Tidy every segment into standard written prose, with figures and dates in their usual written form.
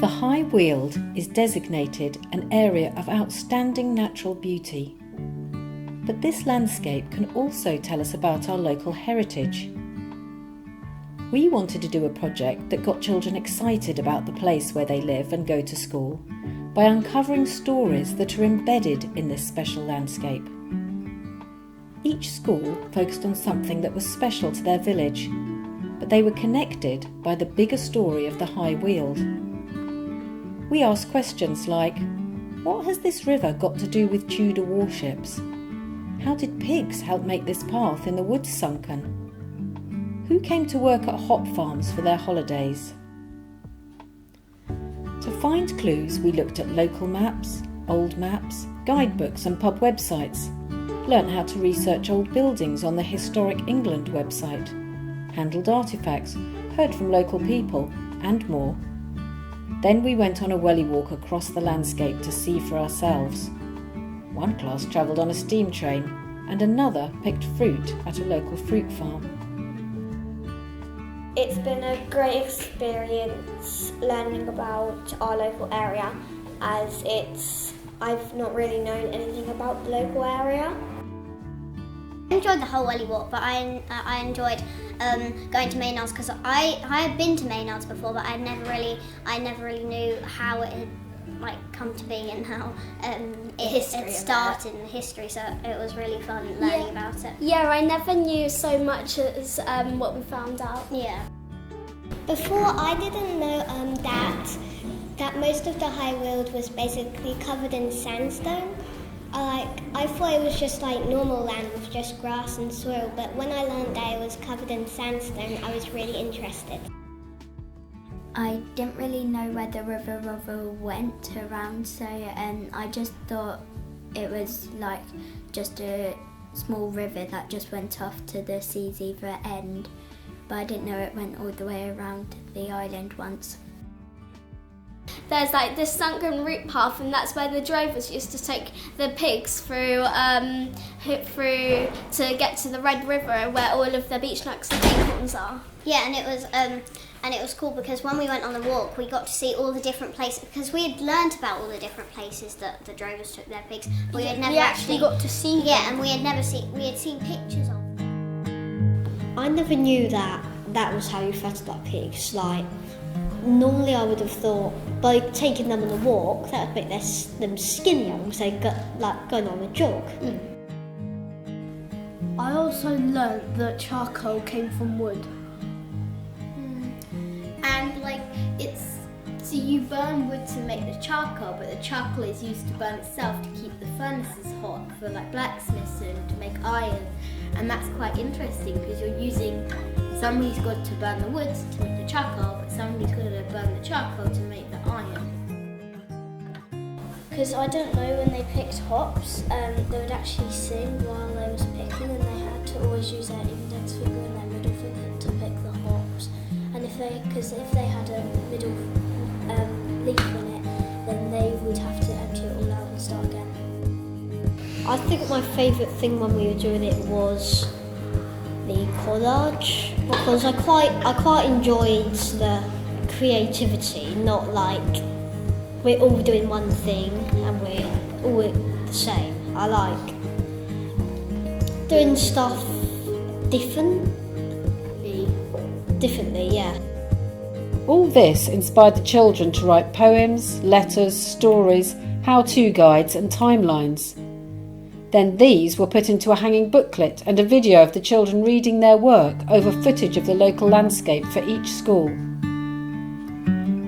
The High Weald is designated an area of outstanding natural beauty. But this landscape can also tell us about our local heritage. We wanted to do a project that got children excited about the place where they live and go to school by uncovering stories that are embedded in this special landscape. Each school focused on something that was special to their village, but they were connected by the bigger story of the High Weald. We asked questions like, what has this river got to do with Tudor warships? How did pigs help make this path in the woods sunken? Who came to work at hop farms for their holidays? To find clues, we looked at local maps, old maps, guidebooks and pub websites, learnt how to research old buildings on the Historic England website, handled artefacts, heard from local people, and more. Then we went on a welly walk across the landscape to see for ourselves. One class travelled on a steam train, and another picked fruit at a local fruit farm. It's been a great experience learning about our local area, as I've not really known anything about the local area. I enjoyed the whole welly walk, but I enjoyed going to Maynards because I had been to Maynards before, but I never really knew how it had come to be and how it started in the history. So it was really fun learning about it. Yeah, I never knew so much as what we found out. Yeah. Before, I didn't know that most of the High Weald was basically covered in sandstone. I thought it was just like normal land with just grass and soil, but when I learned that it was covered in sandstone, I was really interested. I didn't really know where the river went around, so I just thought it was like just a small river that just went off to the sea's either end, but I didn't know it went all the way around the island once. There's like this sunken route path, and that's where the drovers used to take the pigs through to get to the Red River, where all of the beach nuts and acorns are. Yeah, and it was cool because when we went on the walk, we got to see all the different places, because we had learnt about all the different places that the drovers took their pigs. We had never actually got to see them. Yeah, and we had seen pictures of them. I never knew that was how you fatted up pigs. Normally I would have thought by taking them on a walk that would make them skinnier, because they going on a jog. I also learnt that charcoal came from wood. And so you burn wood to make the charcoal, but the charcoal is used to burn itself to keep the furnaces hot for blacksmiths and to make iron. And that's quite interesting because you're using, somebody's got to burn the wood to make the charcoal, but somebody's got to burn the charcoal to make the iron. Because I don't know, when they picked hops, they would actually sing while they was picking, and they had to always use their index finger and their middle finger to pick the hops. And if they had a middle leaf in it, then they would have to empty it all out and start again. I think my favourite thing when we were doing it was the collage, because I quite enjoyed the creativity, not like we're all doing one thing and we're all the same. I like doing stuff differently, yeah. All this inspired the children to write poems, letters, stories, how-to guides and timelines. Then these were put into a hanging booklet and a video of the children reading their work over footage of the local landscape for each school.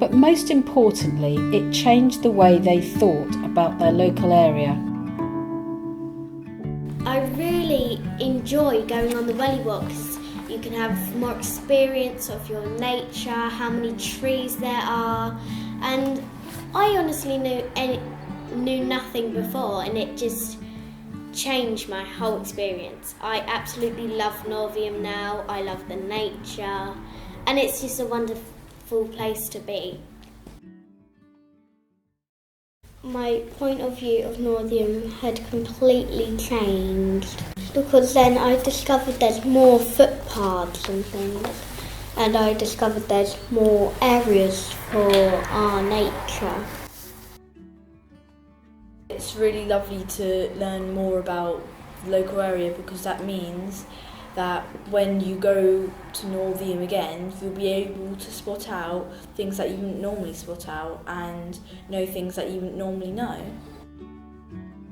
But most importantly, it changed the way they thought about their local area. I really enjoy going on the welly walk because you can have more experience of your nature, how many trees there are, and I honestly knew nothing before, and it just changed my whole experience. I absolutely love Norvium now. I love the nature, and it's just a wonderful place to be. My point of view of Norvium had completely changed, because then I discovered there's more footpaths and things, and I discovered there's more areas for our nature. It's really lovely to learn more about the local area, because that means that when you go to Northiam again, you'll be able to spot out things that you wouldn't normally spot out and know things that you wouldn't normally know.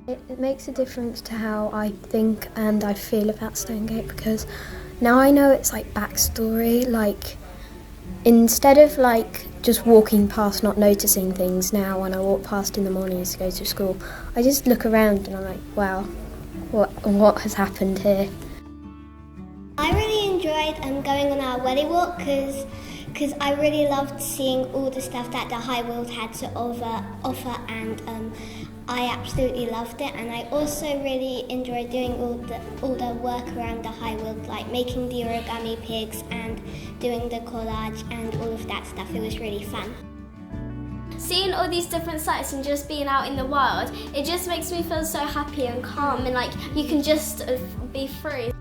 It makes a difference to how I think and I feel about Stonegate, because now I know it's like backstory. Like, instead of like just walking past not noticing things, now when I walk past in the mornings to go to school, I just look around and I'm like, wow, what has happened here? I really enjoyed going on our welly walk because I really loved seeing all the stuff that the High Weald had to offer, and I absolutely loved it. And I also really enjoyed doing all the work around the High Weald, like making the origami pigs and doing the collage and all of that stuff. It was really fun. Seeing all these different sights and just being out in the wild, it just makes me feel so happy and calm, and like you can just be free.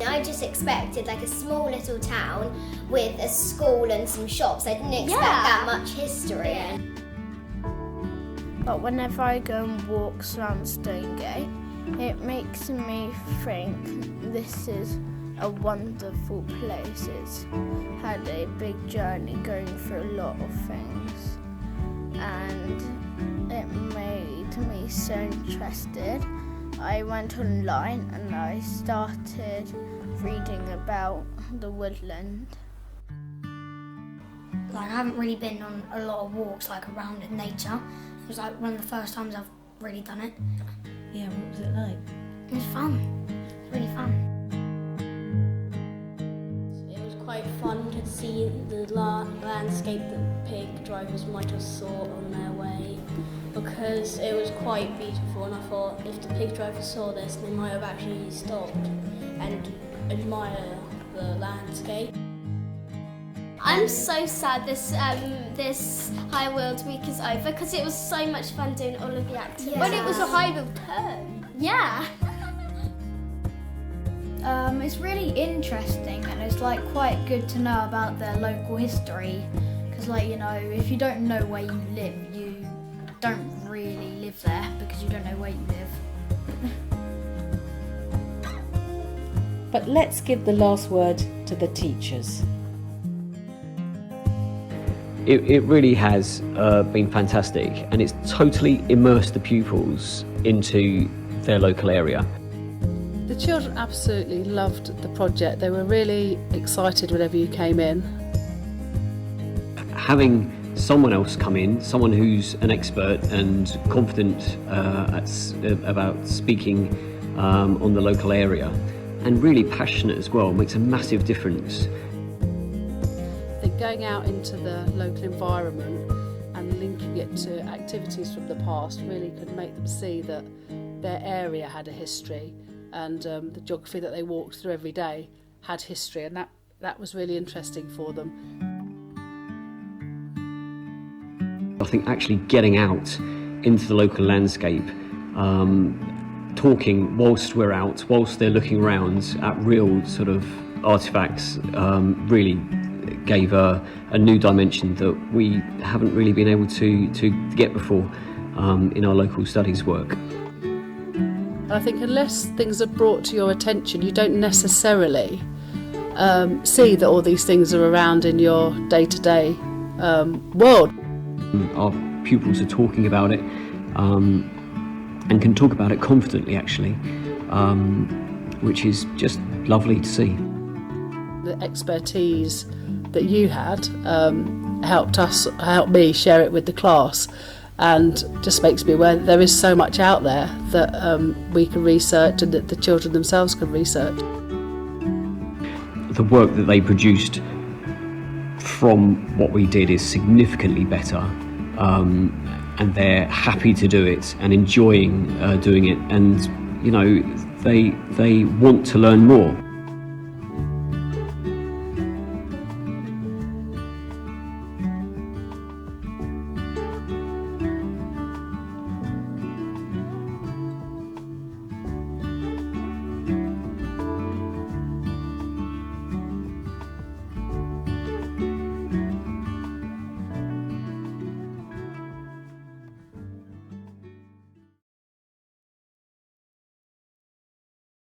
I just expected like a small little town with a school and some shops. I didn't expect that much history. Yeah. But whenever I go and walk around Stonegate, it makes me think this is a wonderful place. It's had a big journey going through a lot of things, and it made me so interested. I went online and I started reading about the woodland. Like, I haven't really been on a lot of walks like around in nature. It was like one of the first times I've really done it. Yeah, what was it like? It was fun. It was really fun. It was quite fun to see the landscape that pig drivers might have saw on their way, because it was quite beautiful, and I thought if the pig drivers saw this, they might have actually stopped and admire the landscape. I'm so sad this High Weald week is over, because it was so much fun doing all of the activities. But it was a High Weald turn. Yeah. It's really interesting, and it's like quite good to know about their local history, because like, you know, if you don't know where you live, you don't really live there because you don't know where you live. But let's give the last word to the teachers. It really has been fantastic, and it's totally immersed the pupils into their local area. The children absolutely loved the project. They were really excited whenever you came in. Having someone else come in, someone who's an expert and confident about speaking on the local area, and really passionate as well, makes a massive difference. I think going out into the local environment and linking it to activities from the past really could make them see that their area had a history, and the geography that they walked through every day had history, and that was really interesting for them. I think actually getting out into the local landscape, talking whilst we're out, whilst they're looking around at real sort of artefacts, really gave a new dimension that we haven't really been able to get before in our local studies work. I think unless things are brought to your attention, you don't necessarily see that all these things are around in your day-to-day world. Our pupils are talking about it and can talk about it confidently, actually, which is just lovely to see. The expertise that you had helped me share it with the class, and just makes me aware that there is so much out there that we can research and that the children themselves can research. The work that they produced from what we did is significantly better, and they're happy to do it and enjoying doing it, and you know, they want to learn more.